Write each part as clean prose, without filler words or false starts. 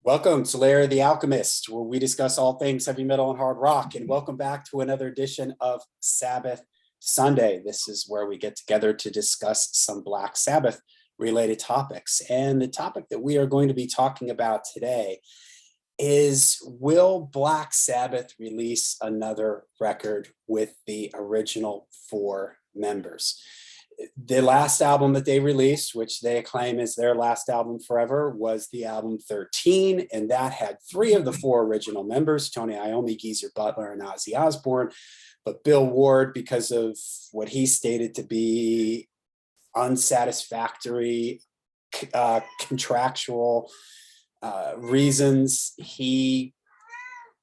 Welcome to Lair the Alchemist, where we discuss all things heavy metal and hard rock. And welcome back to another edition of Sabbath Sunday. This is where we get together to discuss some Black Sabbath related topics. And the topic that we are going to be talking about today is, will Black Sabbath release another record with the original four members? The last album that they released, which they acclaim as their last album forever, was the album 13, and that had three of the four original members, Tony Iommi, Geezer Butler, and Ozzy Osbourne. But Bill Ward, because of what he stated to be unsatisfactory contractual reasons, he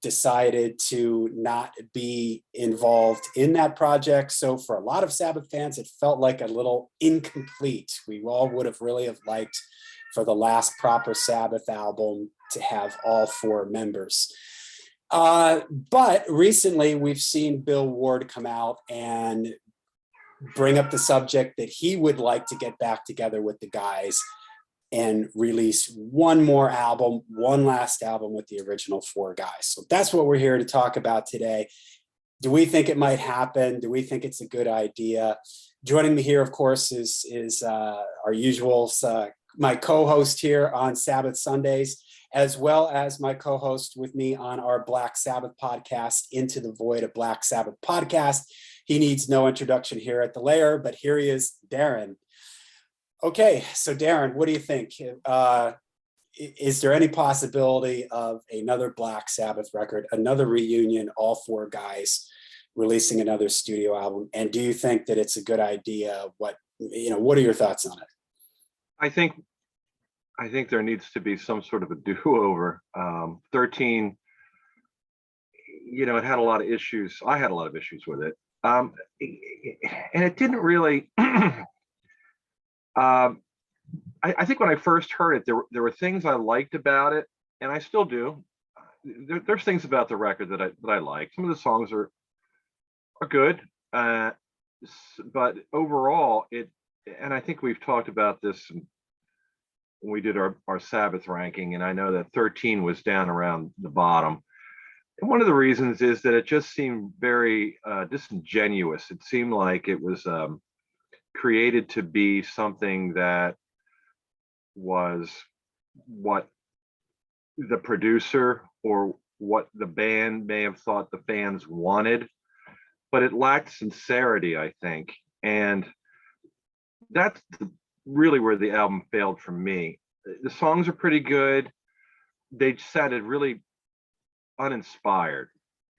decided to not be involved in that project. So for a lot of Sabbath fans, it felt like a little incomplete. We all would have really have liked for the last proper Sabbath album to have all four members. But recently we've seen Bill Ward come out and bring up the subject that he would like to get back together with the guys and release one more album, one last album with the original four guys. So that's what we're here to talk about today. Do we think it might happen? Do we think it's a good idea? Joining me here, of course, is our usual, my co-host here on Sabbath Sundays, as well as my co-host with me on our Black Sabbath podcast, Into the Void, a Black Sabbath podcast. He needs no introduction here at the Lair, but here he is, Darren. Okay, so Darren, what do you think? Is there any possibility of another Black Sabbath record, another reunion, all four guys releasing another studio album? And do you think that it's a good idea? What are your thoughts on it? I think there needs to be some sort of a do-over. 13, it had a lot of issues. I had a lot of issues with it. And it didn't really... I think when I first heard it, there were things I liked about it, and I still do. There's things about the record that I like. Some of the songs are good, but overall, and I think we've talked about this when we did our Sabbath ranking, and I know that 13 was down around the bottom. And one of the reasons is that it just seemed very disingenuous. It seemed like it was created to be something that was what the producer or what the band may have thought the fans wanted, but it lacked sincerity, I think. And that's really where the album failed for me. The songs are pretty good. They sounded really uninspired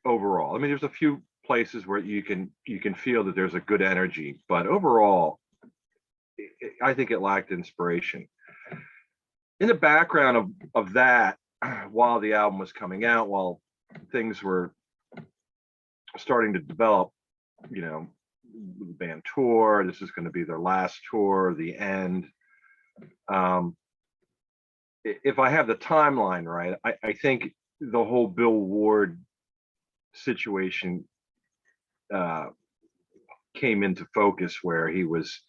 overall. I mean, there's a few places where you can feel that there's a good energy, but overall I think it lacked inspiration. In the background of that, while the album was coming out, while things were starting to develop, the band tour, this is going to be their last tour, the end. If I have the timeline right, I think the whole Bill Ward situation came into focus, where he was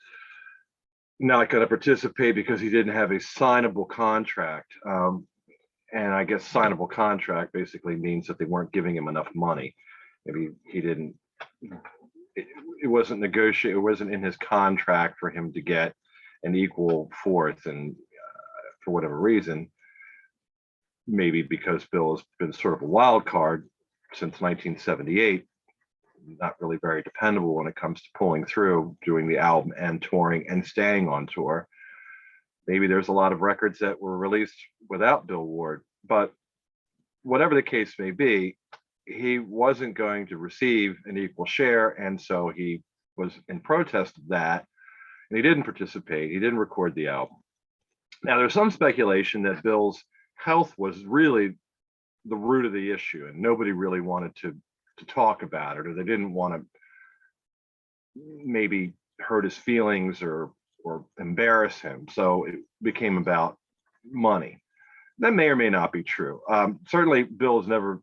not going to participate because he didn't have a signable contract. And I guess signable contract basically means that they weren't giving him enough money. Maybe he didn't, it wasn't negotiated, it wasn't in his contract for him to get an equal fourth. And for whatever reason, maybe because Bill has been sort of a wild card since 1978, not really very dependable when it comes to pulling through, doing the album and touring and staying on tour. Maybe there's a lot of records that were released without Bill Ward, but whatever the case may be, he wasn't going to receive an equal share, and so he was in protest of that, and he didn't participate. He didn't record the album. Now, there's some speculation that Bill's health was really the root of the issue, and nobody really wanted to talk about it, or they didn't want to maybe hurt his feelings or embarrass him. So it became about money. That may or may not be true. Certainly, Bill has never,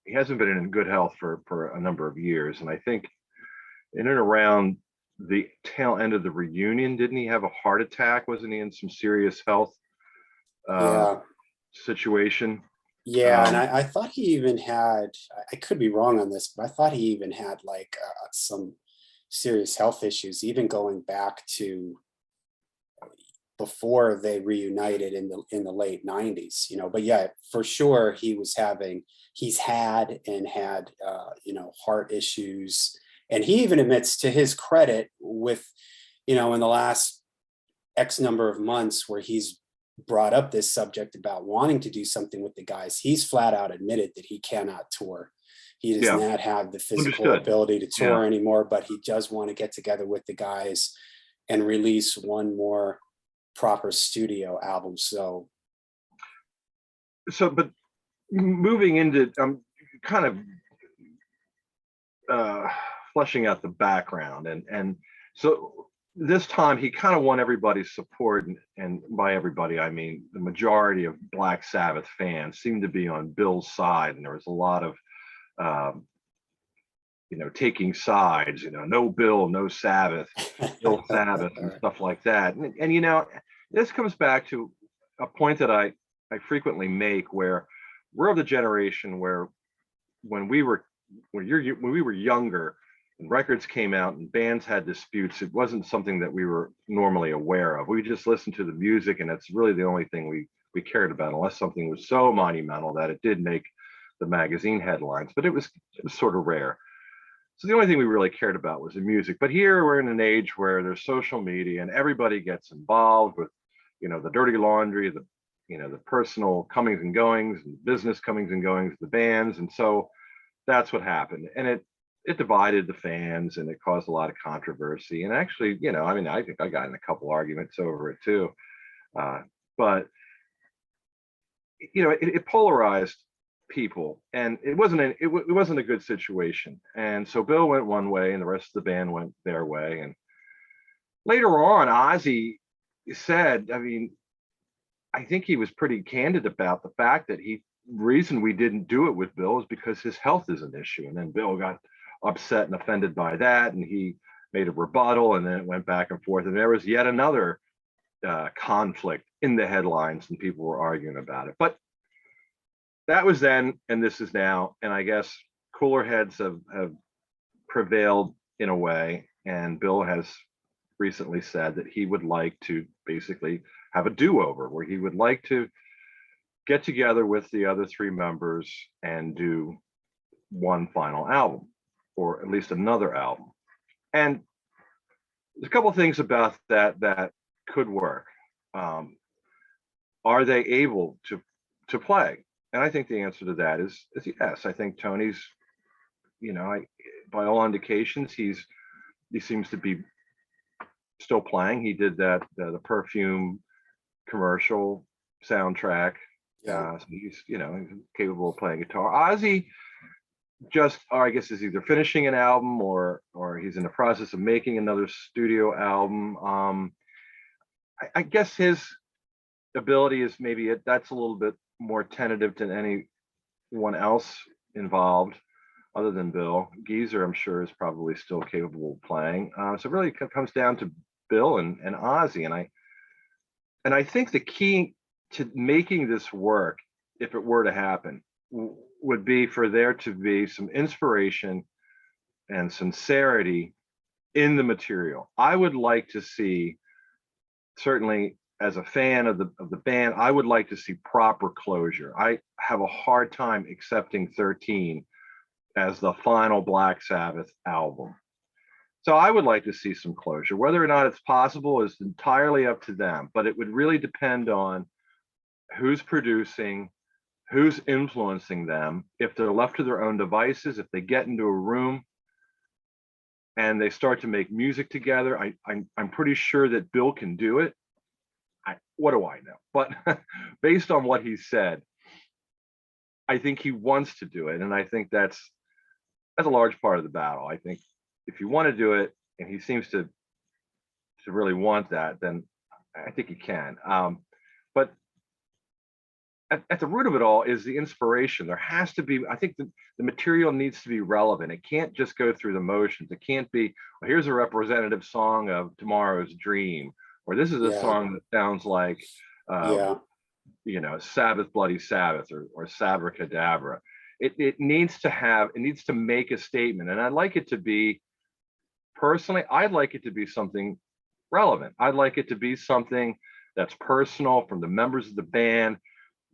he hasn't been in good health for a number of years. And I think in and around the tail end of the reunion, didn't he have a heart attack? Wasn't he in some serious health situation. Yeah, and I thought he even had, I could be wrong on this, but I thought he even had like some serious health issues, even going back to before they reunited in the late 90s, you know. But yeah, for sure he's had and had you know, heart issues. And he even admits, to his credit, with, you know, in the last X number of months where he's brought up this subject about wanting to do something with the guys, he's flat out admitted that he cannot tour. He does Yeah, not have the physical understood. ability to Yeah. tour anymore, but he does want to get together with the guys and release one more proper studio album. So So, but moving into, kind of uh, fleshing out the background, and so this time he kind of won everybody's support, and by everybody I mean the majority of Black Sabbath fans seemed to be on Bill's side, and there was a lot of um, taking sides, no Bill, no Sabbath, Bill Sabbath, and stuff like that. And this comes back to a point that I frequently make, where we're of the generation where when we were when we were younger and records came out and bands had disputes, it wasn't something that we were normally aware of. We just listened to the music, and that's really the only thing we cared about, unless something was so monumental that it did make the magazine headlines. But it was sort of rare. So the only thing we really cared about was the music. But here we're in an age where there's social media and everybody gets involved with, the dirty laundry, the personal comings and goings, and business comings and goings of the bands. And so that's what happened. And it divided the fans, and it caused a lot of controversy. And actually, I think I got in a couple arguments over it too. But it polarized people, and it wasn't a good situation. And so Bill went one way, and the rest of the band went their way. And later on, Ozzy said, I think he was pretty candid about the fact that reason we didn't do it with Bill is because his health is an issue. And then Bill got upset and offended by that, and he made a rebuttal, and then it went back and forth, and there was yet another conflict in the headlines, and people were arguing about it. But that was then, and this is now. And I guess cooler heads have prevailed in a way. And Bill has recently said that he would like to basically have a do-over, where he would like to get together with the other three members and do one final album, or at least another album. And there's a couple of things about that could work. Are they able to play? And I think the answer to that is yes. I think Tony's, by all indications, he seems to be still playing. He did that the perfume commercial soundtrack. yeah, So he's capable of playing guitar. Ozzy I guess, is either finishing an album, or he's in the process of making another studio album. I guess his ability is maybe that's a little bit more tentative than anyone else involved, other than Bill. Geezer, I'm sure, is probably still capable of playing. So it really comes down to Bill and Ozzy, and I think the key to making this work, if it were to happen, would be for there to be some inspiration and sincerity in the material. I would like to see, certainly as a fan of the band, I would like to see proper closure. I have a hard time accepting 13 as the final Black Sabbath album. So I would like to see some closure. Whether or not it's possible is entirely up to them, but it would really depend on who's producing, who's influencing them. If they're left to their own devices, if they get into a room and they start to make music together, I'm pretty sure that Bill can do it. What do I know? But based on what he said, I think he wants to do it, and I think that's a large part of the battle. I think if you want to do it, and he seems to really want that, then I think he can. But at the root of it all is the inspiration. There has to be, I think the material needs to be relevant. It can't just go through the motions. It can't be, well, here's a representative song of Tomorrow's Dream, or this is a yeah, song that sounds like yeah. Sabbath, Bloody Sabbath, or Sabracadabra. It needs to make a statement. And I'd like it to be, personally, I'd like it to be something relevant. I'd like it to be something that's personal from the members of the band.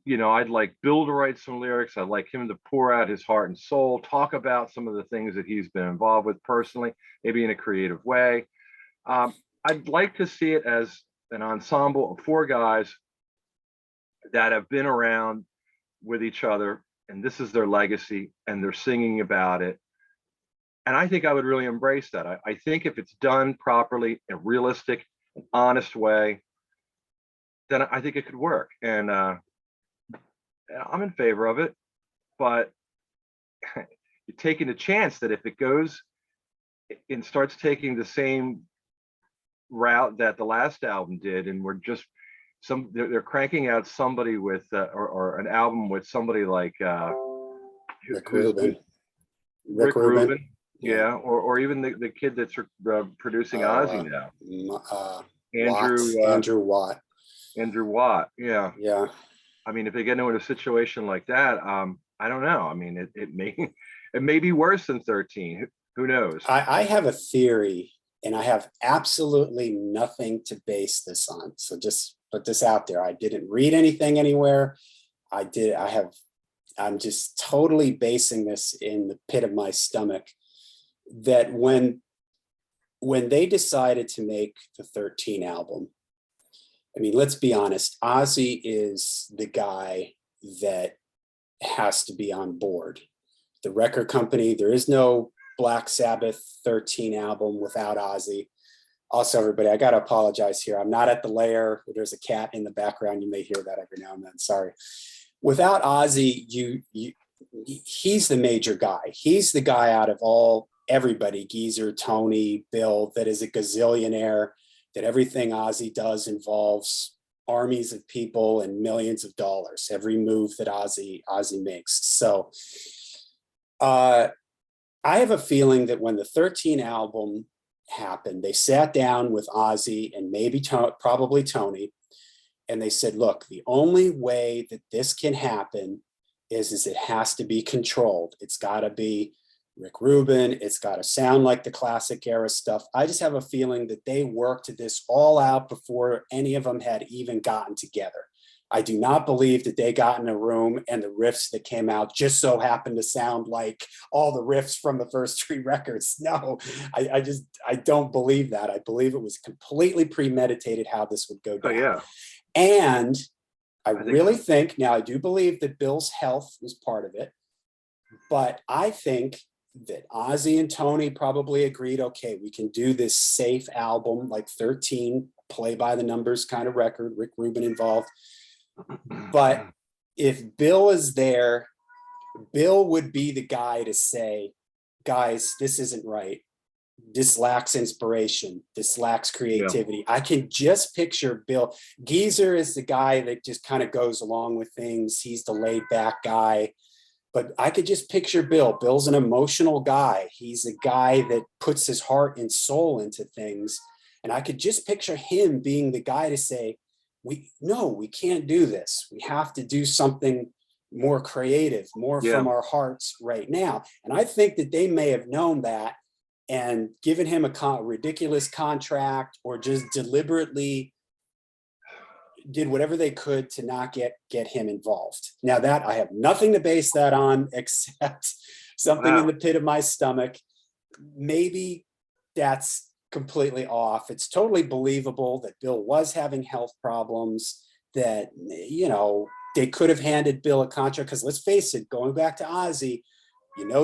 I'd like Bill to write some lyrics. I'd like him to pour out his heart and soul, talk about some of the things that he's been involved with personally, maybe in a creative way. I'd like to see it as an ensemble of four guys that have been around with each other, and this is their legacy, and they're singing about it. And I think I would really embrace that. I think if it's done properly, in a realistic, and honest way, then I think it could work. And I'm in favor of it, but you're taking a chance that if it goes and starts taking the same route that the last album did, and we're just they're cranking out somebody with or an album with somebody like Rick Rubin. Rick Rubin. Yeah, or even the kid that's producing Ozzy now, Andrew Watt. Andrew Watt. Yeah. Yeah. I mean, if they get into a situation like that, I don't know. I mean, it may be worse than 13. Who knows? I have a theory, and I have absolutely nothing to base this on. So just put this out there. I didn't read anything anywhere. I'm just totally basing this in the pit of my stomach, that when they decided to make the 13 album, I mean, let's be honest, Ozzy is the guy that has to be on board. The record company, there is no Black Sabbath 13 album without Ozzy. Also, everybody, I got to apologize here. I'm not at the lair. There's a cat in the background. You may hear that every now and then. Sorry. Without Ozzy, he's the major guy. He's the guy out of everybody, Geezer, Tony, Bill, that is a gazillionaire, that everything Ozzy does involves armies of people and millions of dollars, every move that Ozzy makes. So I have a feeling that when the 13 album happened, they sat down with Ozzy and maybe probably Tony, and they said, look, the only way that this can happen is it has to be controlled. It's got to be Rick Rubin. It's got to sound like the classic era stuff. I just have a feeling that they worked this all out before any of them had even gotten together. I do not believe that they got in a room and the riffs that came out just so happened to sound like all the riffs from the first three records. No, I don't believe that. I believe it was completely premeditated how this would go down. Oh, yeah. And I really think, now I do believe that Bill's health was part of it, but I think that Ozzy and Tony probably agreed, okay, we can do this safe album, like 13, play by the numbers kind of record, Rick Rubin involved. But if Bill is there, Bill would be the guy to say, guys, this isn't right. This lacks inspiration. This lacks creativity. Yeah. I can just picture Bill. Geezer is the guy that just kind of goes along with things. He's the laid back guy. But I could just picture Bill. Bill's an emotional guy. He's a guy that puts his heart and soul into things. And I could just picture him being the guy to say, we can't do this. We have to do something more creative, more from our hearts right now. And I think that they may have known that and given him a ridiculous contract, or just deliberately did whatever they could to not get him involved. Now that I have nothing to base that on except something in the pit of my stomach. Maybe that's completely off. It's totally believable that Bill was having health problems, that, they could have handed Bill a contract, because let's face it, going back to Ozzy,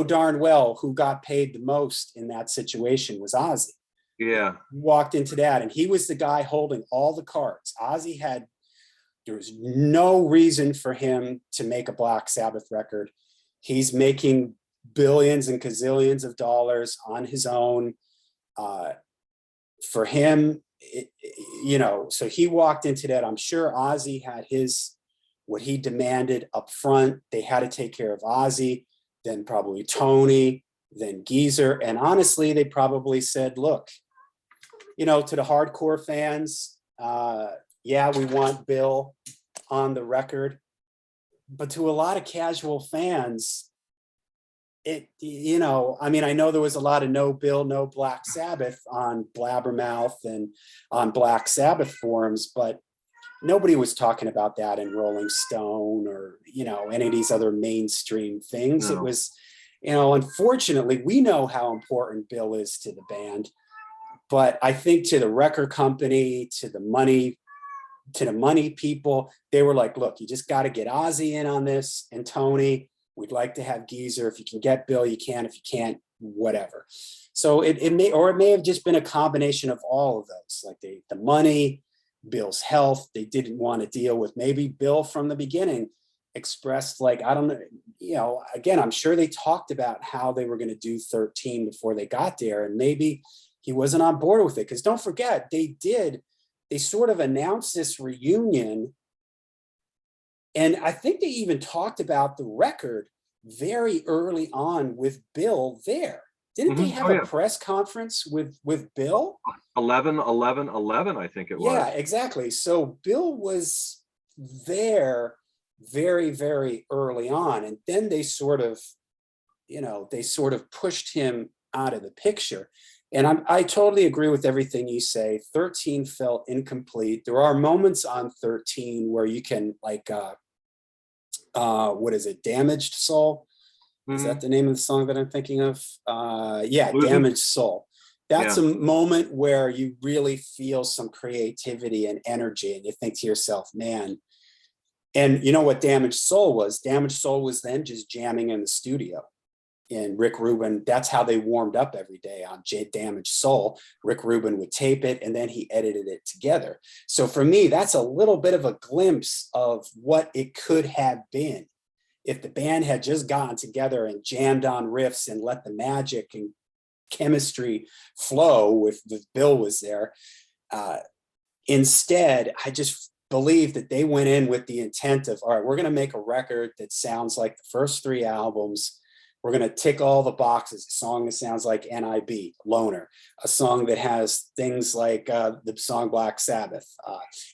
darn well who got paid the most in that situation was Ozzy. Yeah. He walked into that and he was the guy holding all the cards. Ozzy there was no reason for him to make a Black Sabbath record. He's making billions and gazillions of dollars on his own. For him, so he walked into that. I'm sure Ozzy had what he demanded up front. They had to take care of Ozzy, then probably Tony, then Geezer. And honestly, they probably said, look, to the hardcore fans, we want Bill, on the record, but to a lot of casual fans, I mean, I know there was a lot of no Bill, no Black Sabbath on Blabbermouth and on Black Sabbath forums, but nobody was talking about that in Rolling Stone or, any of these other mainstream things. It No. was, unfortunately, we know how important Bill is to the band, but I think to the record company, to the money people, they were like, look, you just got to get Ozzy in on this and Tony. We'd like to have Geezer. If you can get Bill, you can. If you can't, whatever. So it may have just been a combination of all of those, like the money, Bill's health. They didn't want to deal with, maybe Bill from the beginning expressed, like, I don't know, again, I'm sure they talked about how they were going to do 13 before they got there. And maybe he wasn't on board with it. Because don't forget, they sort of announced this reunion. And I think they even talked about the record very early on with Bill there. Didn't they have a press conference with Bill? 11/11/11, I think it was. Yeah, exactly. So Bill was there very, very early on. And then they sort of pushed him out of the picture. And I totally agree with everything you say. 13 felt incomplete. There are moments on 13 where you can, like, what is it? Damaged Soul? Is that the name of the song that I'm thinking of? Yeah, Damaged Soul. That's a moment where you really feel some creativity and energy, and you think to yourself, man. And you know what Damaged Soul was? Damaged Soul was then just jamming in the studio. And Rick Rubin, that's how they warmed up every day on Damaged Soul. Rick Rubin would tape it and then he edited it together. So for me, that's a little bit of a glimpse of what it could have been if the band had just gotten together and jammed on riffs and let the magic and chemistry flow if Bill was there. Instead, I just believe that they went in with the intent of, all right, we're going to make a record that sounds like the first 3 albums. We're going to tick all the boxes. A song that sounds like NIB, Loner. A song that has things like the song Black Sabbath,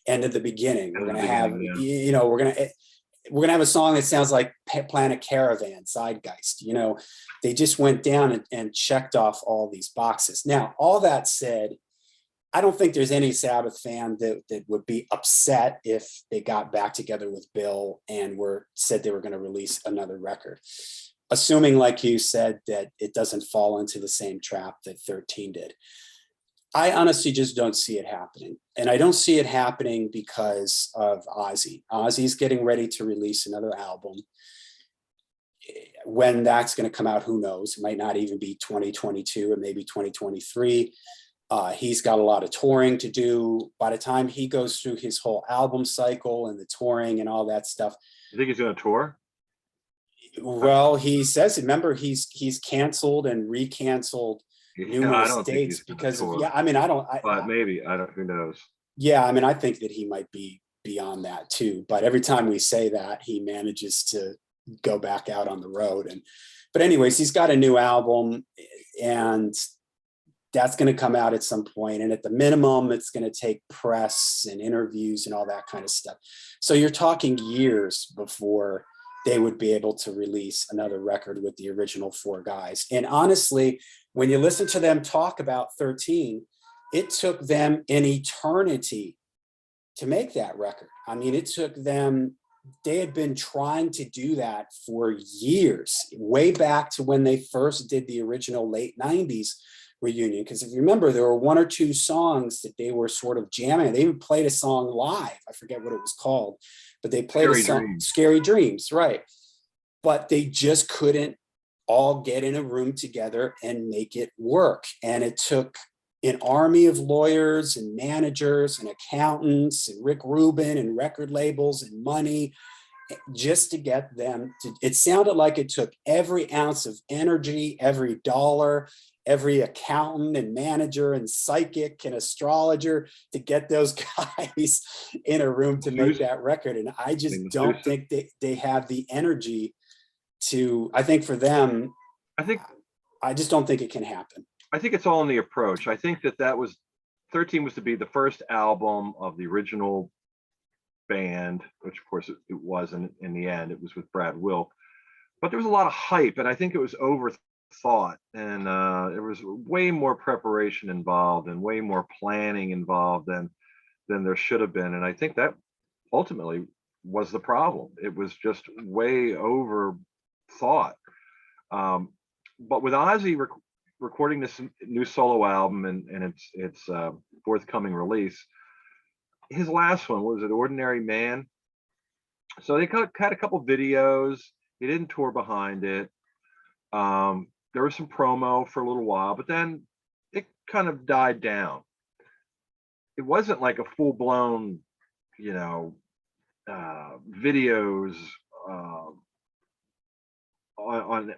End of the Beginning. We're going to have, we're going to have a song that sounds like Planet Caravan, Zeitgeist. They just went down and checked off all these boxes. Now, all that said, I don't think there's any Sabbath fan that would be upset if they got back together with Bill and said they were going to release another record. Assuming, like you said, that it doesn't fall into the same trap that 13 did. I honestly just don't see it happening. And I don't see it happening because of Ozzy. Ozzy's getting ready to release another album. When that's going to come out, who knows? It might not even be 2022, it may be 2023. He's got a lot of touring to do. By the time he goes through his whole album cycle and the touring and all that stuff. You think he's going to tour? Well, he says, remember, he's canceled and recanceled numerous dates because of, maybe, who knows? Yeah, I mean, I think that he might be beyond that too. But every time we say that, he manages to go back out on the road. But anyways, he's got a new album and that's going to come out at some point. And at the minimum, it's going to take press and interviews and all that kind of stuff. So you're talking years before they would be able to release another record with the original 4 guys. And honestly, when you listen to them talk about 13, it took them an eternity to make that record. I mean, it took them, they had been trying to do that for years, way back to when they first did the original late 90s reunion. Because if you remember, there were 1 or 2 songs that they were sort of jamming. They even played a song live. I forget what it was called, but they played a song, Scary Dreams, right? But they just couldn't all get in a room together and make it work. And it took an army of lawyers and managers and accountants and Rick Rubin and record labels and money just to get them to, it sounded like it took every ounce of energy, every dollar, every accountant and manager and psychic and astrologer to get those guys in a room to make that record. And I just don't think they have the energy to, I think for them, I just don't think it can happen. I think it's all in the approach. I think that was 13 was to be the first album of the original band, which of course it wasn't in the end. It was with Brad Wilk, but there was a lot of hype, and I think it was overthought, and there was way more preparation involved and way more planning involved than there should have been. And I think that ultimately was the problem. It was just way over thought. But with Ozzy recording this new solo album and its forthcoming release, his last one was it Ordinary Man. So they had a couple videos. He didn't tour behind it. There was some promo for a little while, but then it kind of died down. It wasn't like a full blown, you know, videos on.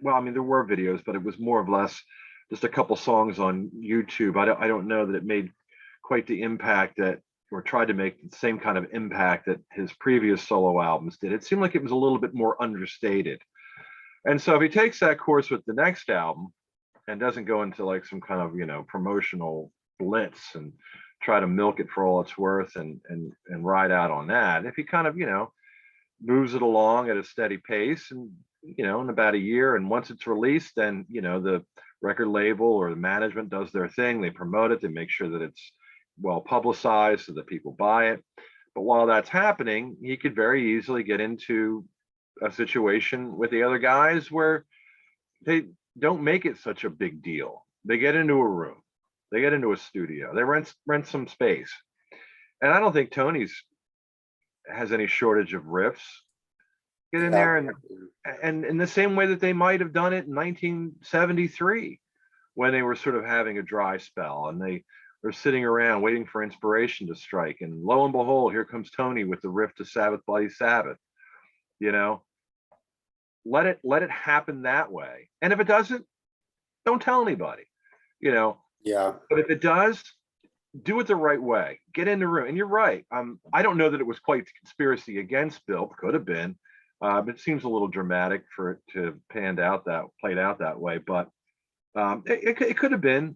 Well, I mean, there were videos, but it was more or less just a couple songs on YouTube. I don't know that it made quite the impact that, or tried to make the same kind of impact that his previous solo albums did. It seemed like it was a little bit more understated. And so if he takes that course with the next album and doesn't go into like some kind of, you know, promotional blitz and try to milk it for all it's worth and ride out on that, if he kind of, you know, moves it along at a steady pace and, you know, in about a year, and once it's released, then, you know, the record label or the management does their thing. They promote it. They make sure that it's well publicized so that people buy it. But while that's happening, he could very easily get into a situation with the other guys where they don't make it such a big deal. They get into a room, they get into a studio, they rent some space. And I don't think Tony's has any shortage of riffs. Get in Yeah. there and in the same way that they might have done it in 1973 when they were sort of having a dry spell and they're sitting around waiting for inspiration to strike, and lo and behold, here comes Tony with the riff to Sabbath Bloody Sabbath. You know, let it happen that way. And if it doesn't, don't tell anybody, you know. Yeah. But if it does, do it the right way. Get in the room. And you're right. I don't know that it was quite conspiracy against Bill. Could have been. It seems a little dramatic for it to played out that way. But it could have been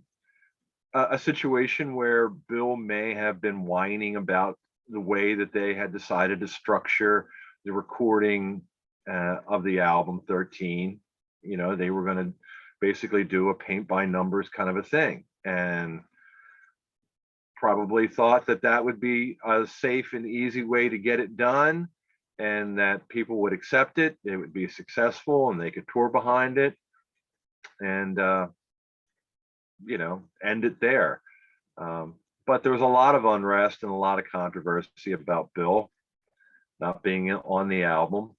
a situation where Bill may have been whining about the way that they had decided to structure the recording of the album 13. You know, they were going to basically do a paint by numbers kind of a thing, and probably thought that that would be a safe and easy way to get it done, and that people would accept it, it would be successful, and they could tour behind it, and you know, end it there. But there was a lot of unrest and a lot of controversy about Bill not being on the album,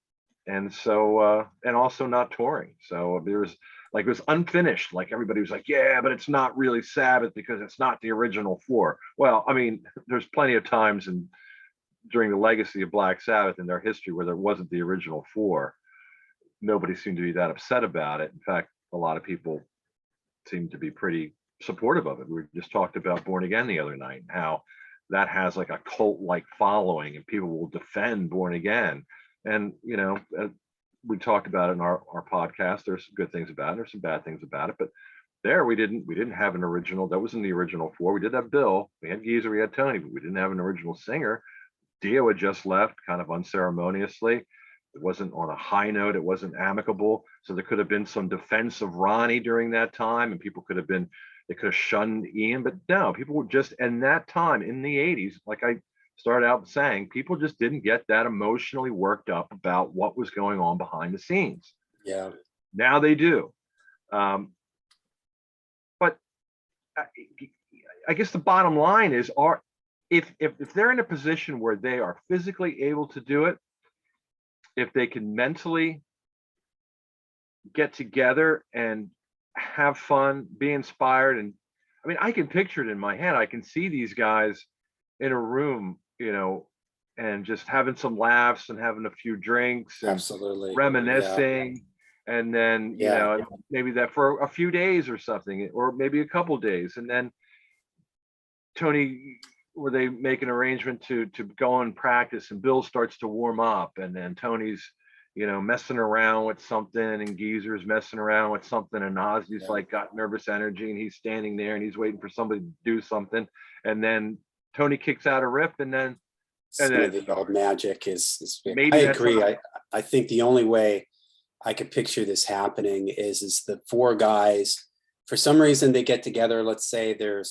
and so and also not touring. So there was like, it was unfinished. Like everybody was like, yeah, but it's not really Sabbath because it's not the original four. Well, I mean, there's plenty of times during the legacy of Black Sabbath in their history where there wasn't the original four. Nobody seemed to be that upset about it. In fact, a lot of people seemed to be pretty supportive of it. We just talked about Born Again the other night, how that has like a cult-like following and people will defend Born Again. And, you know, we talked about it in our podcast. There's some good things about it. There's some bad things about it, but there we didn't have an original. That wasn't the original four. We did have Bill, we had Geezer, we had Tony, but we didn't have an original singer. Dio had just left kind of unceremoniously. It wasn't on a high note. It wasn't amicable. So there could have been some defense of Ronnie during that time, and people they could have shunned Ian, but no, people were just, in that time in the 80s, like I started out saying, people just didn't get that emotionally worked up about what was going on behind the scenes. Yeah. Now they do. But I guess the bottom line is, if they're in a position where they are physically able to do it, if they can mentally get together and have fun, be inspired, and I mean, I can picture it in my head. I can see these guys in a room, you know, and just having some laughs and having a few drinks and Absolutely. reminiscing. Yeah. And then, you know, maybe that for a few days or something, or maybe a couple days. And then Tony, where they make an arrangement to go and practice, and Bill starts to warm up, and then Tony's, you know, messing around with something, and Geezer's messing around with something, and Ozzy's like got nervous energy, and he's standing there and he's waiting for somebody to do something, and then Tony kicks out a riff, and then And Some then of the old magic is I maybe that's agree. I think the only way I could picture this happening is the four guys, for some reason they get together. Let's say they're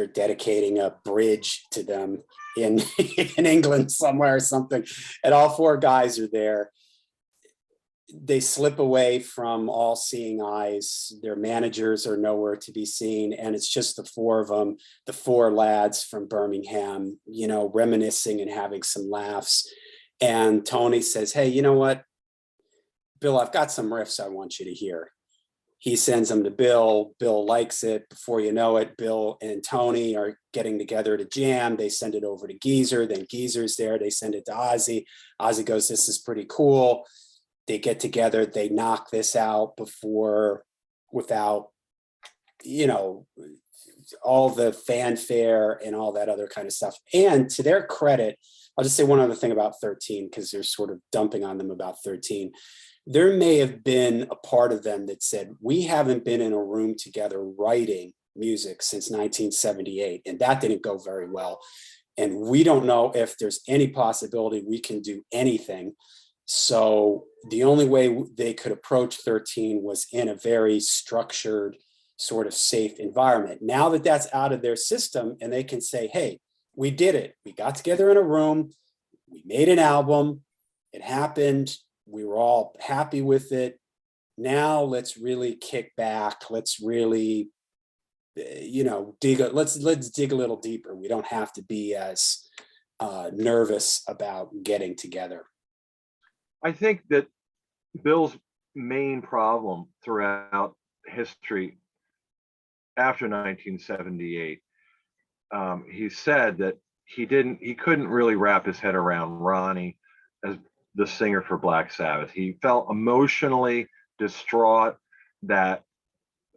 dedicating a bridge to them in in England somewhere or something, and all four guys are there. They slip away from all seeing eyes. Their managers are nowhere to be seen. And it's just the four of them, the four lads from Birmingham, reminiscing and having some laughs. And Tony says, hey, you know what, Bill, I've got some riffs I want you to hear. He sends them to Bill. Bill likes it. Before you know it, Bill and Tony are getting together to jam. They send it over to Geezer. Then Geezer's there. They send it to Ozzy. Ozzy goes, this is pretty cool. They get together, they knock this out without, all the fanfare and all that other kind of stuff. And to their credit, I'll just say one other thing about 13, because they're sort of dumping on them about 13. There may have been a part of them that said, we haven't been in a room together writing music since 1978, and that didn't go very well. And we don't know if there's any possibility we can do anything. So the only way they could approach 13 was in a very structured, sort of safe environment. Now that that's out of their system and they can say, hey, we did it. We got together in a room. We made an album. It happened. We were all happy with it. Now let's really kick back. Let's really, let's dig a little deeper. We don't have to be as nervous about getting together. I think that Bill's main problem throughout history after 1978, he said that he couldn't really wrap his head around Ronnie as the singer for Black Sabbath. He felt emotionally distraught that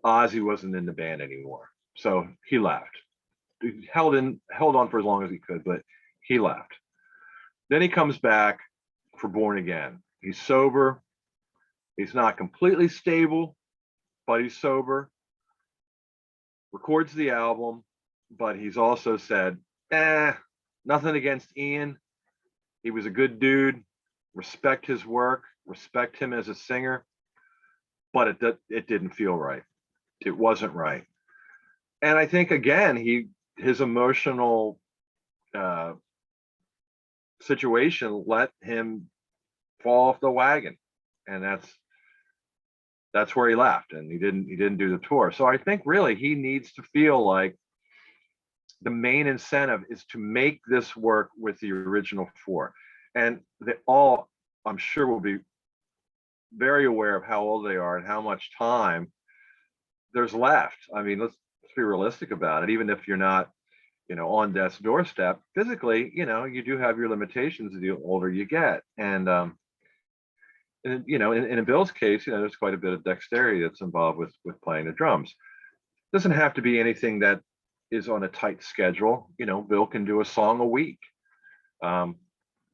Ozzy wasn't in the band anymore. So he left. He held on for as long as he could, but he left. Then he comes back for Born Again. He's sober. He's not completely stable, but he's sober. Records the album, but he's also said, nothing against Ian. He was a good dude. Respect his work. Respect him as a singer. But it didn't feel right. It wasn't right. And I think, again, his emotional situation let him fall off the wagon, and that's where he left, and he didn't do the tour. So I think really he needs to feel like the main incentive is to make this work with the original four, and they all, I'm sure, will be very aware of how old they are and how much time there's left. I mean, let's be realistic about it. Even if you're not, on death's doorstep physically, you do have your limitations the older you get. And in Bill's case, there's quite a bit of dexterity that's involved with playing the drums. It doesn't have to be anything that is on a tight schedule. Bill can do a song a week,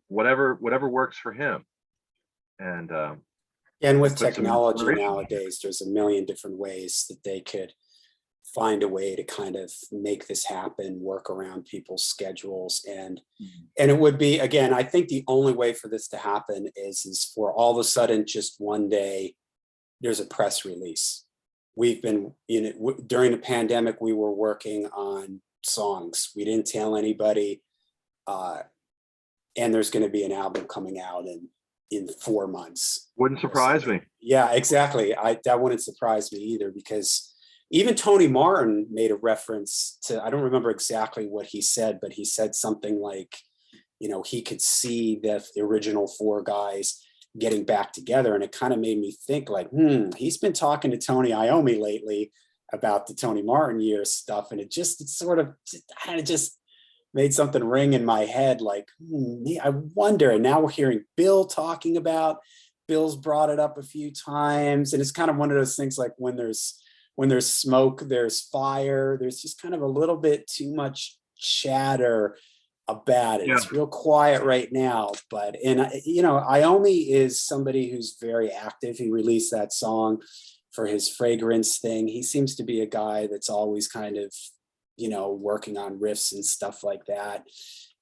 whatever works for him. And with put some technology inspiration. nowadays, there's a million different ways that they could find a way to kind of make this happen, work around people's schedules. And it would be, again, I think the only way for this to happen is for all of a sudden, just one day, there's a press release. We've been, during the pandemic, we were working on songs. We didn't tell anybody. And there's going to be an album coming out in 4 months. Wouldn't surprise me. Yeah, exactly. That wouldn't surprise me either, because even Tony Martin made a reference to, I don't remember exactly what he said, but he said something like, he could see the original four guys getting back together. And it kind of made me think like, he's been talking to Tony Iommi lately about the Tony Martin years stuff. And it sort of just made something ring in my head. Like, I wonder. And now we're hearing Bill talking about, Bill's brought it up a few times. And it's kind of one of those things like when there's smoke, there's fire. There's just kind of a little bit too much chatter about it. Yeah. It's real quiet right now, but Iommi is somebody who's very active. He released that song for his fragrance thing. He seems to be a guy that's always kind of, working on riffs and stuff like that.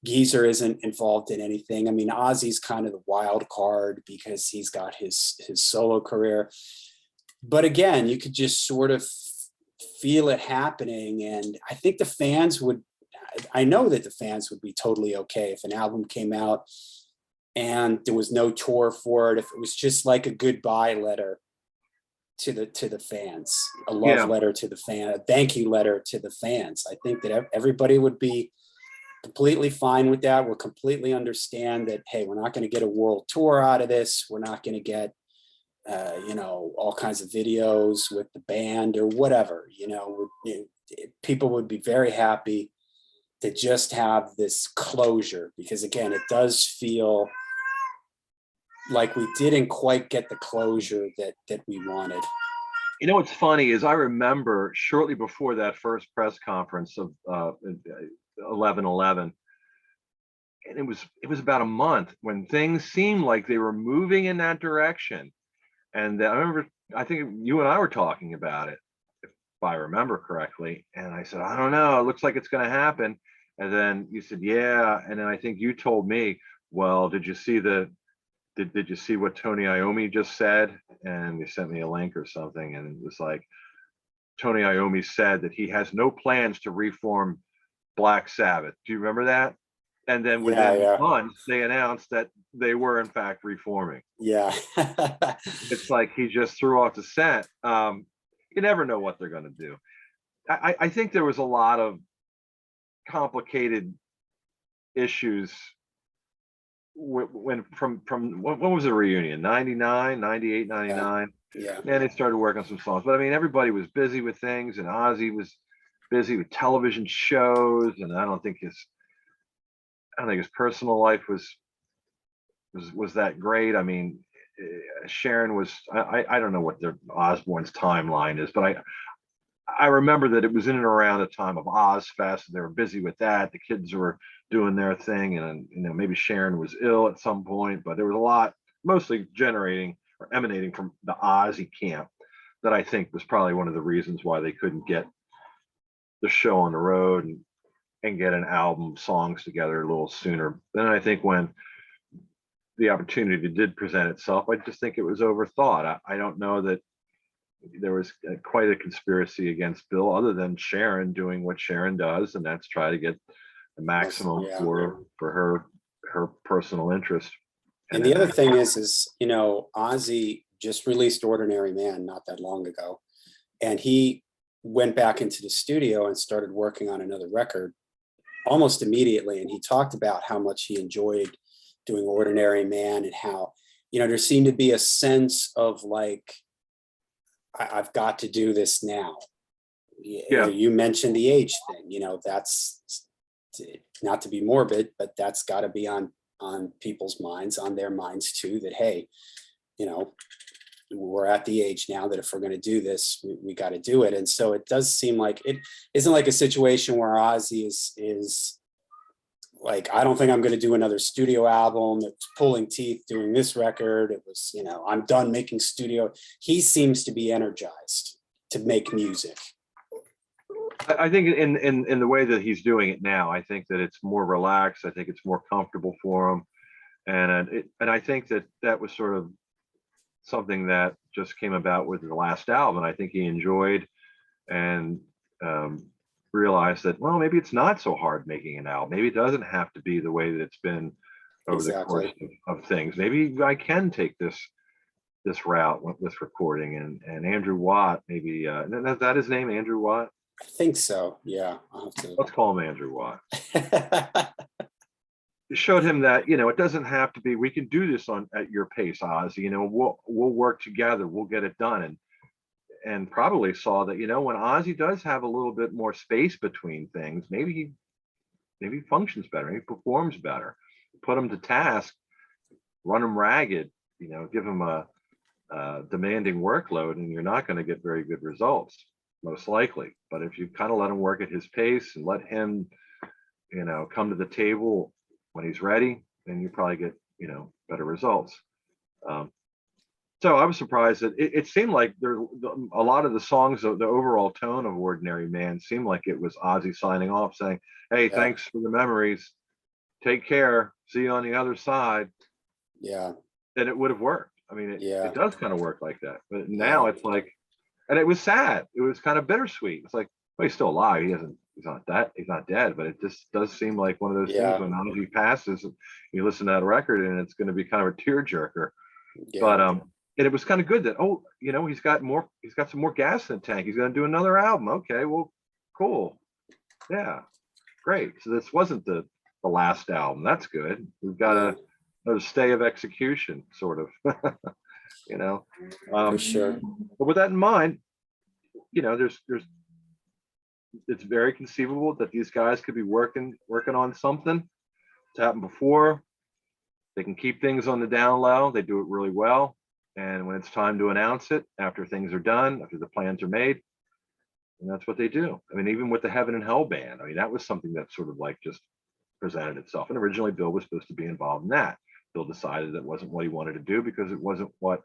Geezer isn't involved in anything. I mean, Ozzy's kind of the wild card because he's got his solo career. But again, you could just sort of feel it happening. And I think the fans would, I know that the fans would be totally okay if an album came out and there was no tour for it, if it was just like a goodbye letter to the fans, a love Yeah. letter to the fan, a thank you letter to the fans. I think that everybody would be completely fine with that. We'll completely understand that, hey, we're not going to get a world tour out of this. We're not going to get, all kinds of videos with the band or whatever. People would be very happy to just have this closure, because again, it does feel like we didn't quite get the closure that we wanted. You know what's funny is I remember shortly before that first press conference of 11/11, and it was about a month when things seemed like they were moving in that direction. And I remember, I think you and I were talking about it, if I remember correctly. And I said, I don't know, it looks like it's going to happen. And then you said, yeah. And then I think you told me, well, did you see did you see what Tony Iommi just said? And you sent me a link or something. And it was like, Tony Iommi said that he has no plans to reform Black Sabbath. Do you remember that? And then within months, they announced that they were in fact reforming. Yeah. It's like he just threw off the scent. You never know what they're going to do. I think there was a lot of complicated issues when from when was the reunion? 99, 98, 99. Yeah. And they started working on some songs. But I mean, everybody was busy with things, and Ozzy was busy with television shows, and I don't think his personal life was that great. I mean, Sharon was, I don't know what their Osbourne's timeline is, but I remember that it was in and around the time of Ozfest. They were busy with that. The kids were doing their thing, and maybe Sharon was ill at some point, but there was a lot, mostly generating or emanating from the Ozzy camp, that I think was probably one of the reasons why they couldn't get the show on the road and get an album songs together a little sooner. Then I think when the opportunity did present itself, I just think it was overthought. I don't know that there was quite a conspiracy against Bill, other than Sharon doing what Sharon does, and that's try to get the maximum for her personal interest. And the other thing is, Ozzy just released Ordinary Man not that long ago, and he went back into the studio and started working on another record almost immediately. And he talked about how much he enjoyed doing Ordinary Man, and how, there seemed to be a sense of like, I've got to do this now. Yeah. You mentioned the age thing, that's not to be morbid, but that's got to be on people's minds, on their minds too, that, hey, we're at the age now that if we're going to do this, we got to do it. And so it does seem like it isn't like a situation where Ozzy is like, I don't think I'm going to do another studio album. It was pulling teeth doing this record. It was, I'm done making studio. He seems to be energized to make music. I think in the way that he's doing it now, I think that it's more relaxed. I think it's more comfortable for him. And I think that was sort of something that just came about with the last album. I think he enjoyed and realized that, well, maybe it's not so hard making an album. Maybe it doesn't have to be the way that it's been over the course of things. Maybe I can take this route with recording. And Andrew Watt, maybe is that his name, Andrew Watt? I think so. Yeah. Let's call him Andrew Watt. Showed him that, it doesn't have to be, we can do this at your pace, Ozzy. We'll work together, we'll get it done. And probably saw that, when Ozzy does have a little bit more space between things, maybe he functions better, maybe he performs better. Put him to task, run him ragged, give him a demanding workload, and you're not going to get very good results, most likely. But if you kind of let him work at his pace and let him, come to the table when he's ready, then you probably get, better results. So I was surprised that it seemed like a lot of the songs, the overall tone of Ordinary Man seemed like it was Ozzy signing off saying, hey, thanks for the memories. take care, see you on the other side, Yeah. then it would have worked. I mean, it Yeah. does kind of work like that. But now Yeah. it's like, and it was sad. It was kind of bittersweet. It's like, well, he's still alive. He's not dead, but it just does seem like one of those things Yeah. when Ozzy passes, you listen to that record and it's going to be kind of a tearjerker. But Yeah. and it was kind of good that, oh, he's got some more gas in the tank. He's going to do another album. Okay, well, cool. Yeah, great. So this wasn't the last album. That's good. We've got Yeah. a stay of execution, sort of. you know. For Um, sure. but with that in mind, there's it's very conceivable that these guys could be working on something. It's happened before. They can keep things on the down low. They do it really well. And when it's time to announce it, after things are done, after the plans are made, and that's what they do. I mean, even with the Heaven and Hell band, I mean, that was something that sort of like just presented itself. And originally, Bill was supposed to be involved in that. Bill decided that wasn't what he wanted to do because it wasn't what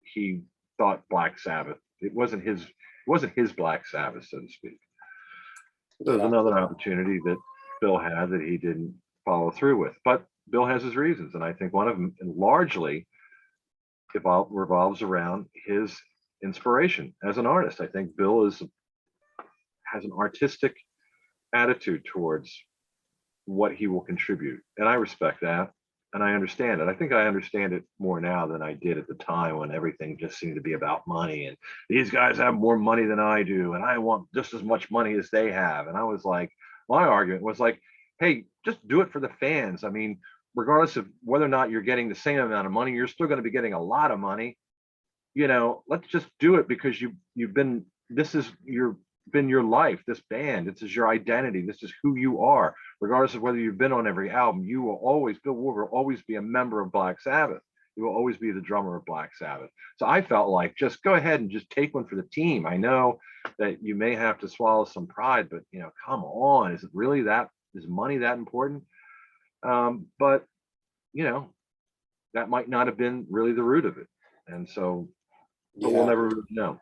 he thought Black Sabbath. It wasn't his Black Sabbath, so to speak. So there's Yeah. another opportunity that Bill had that he didn't follow through with. But Bill has his reasons, and I think one of them largely revolves around his inspiration as an artist. I think Bill has an artistic attitude towards what he will contribute, and I respect that, and I understand it. I think I understand it more now than I did at the time when everything just seemed to be about money, and these guys have more money than I do, and I want just as much money as they have. And I was like, my argument was like, hey, just do it for the fans. I mean, regardless of whether or not you're getting the same amount of money, you're still going to be getting a lot of money. Let's just do it because you've been this is your life. This band, this is your identity, this is who you are, regardless of whether you've been on every album. Bill Ward will always be a member of Black Sabbath. He will always be the drummer of Black Sabbath. So I felt like, just go ahead and just take one for the team. I know that you may have to swallow some pride, but come on, is money that important? But that might not have been really the root of it. And so, but we'll Yeah. never really know.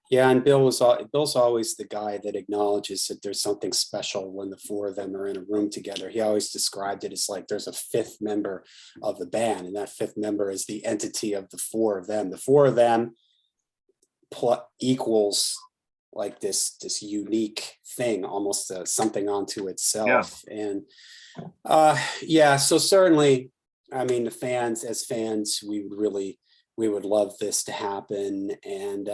Yeah, and Bill's always the guy that acknowledges that there's something special when the four of them are in a room together. He always described it as like there's a fifth member of the band, and that fifth member is the entity of the four of them. The four of them equals like this unique thing, almost something onto Yeah. itself. And yeah, so certainly, I mean, as fans, we would love this to happen. And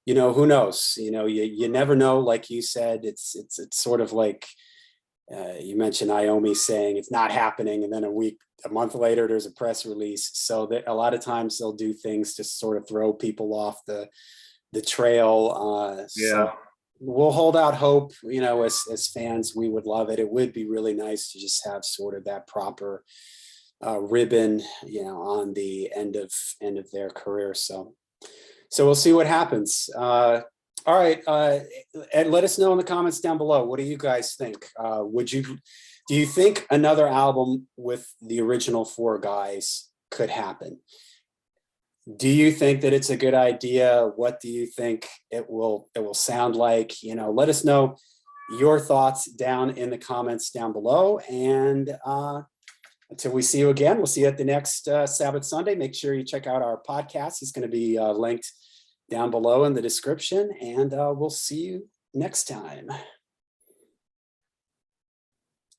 who knows? You never know. Like you said, it's sort of like you mentioned Naomi saying it's not happening, and then a month later, there's a press release. So that a lot of times they'll do things to sort of throw people off the trail. Yeah. So we'll hold out hope. As fans, we would love it. It would be really nice to just have sort of that proper ribbon, on the end of their career. So we'll see what happens. All right, and let us know in the comments down below. What do you guys think? Do you think another album with the original four guys could happen? Do you think that it's a good idea? What do you think it will sound like? Let us know your thoughts down in the comments down below. And until we see you again, we'll see you at the next Sabbath Sunday. Make sure you check out our podcast. It's going to be linked down below in the description, and we'll see you next time.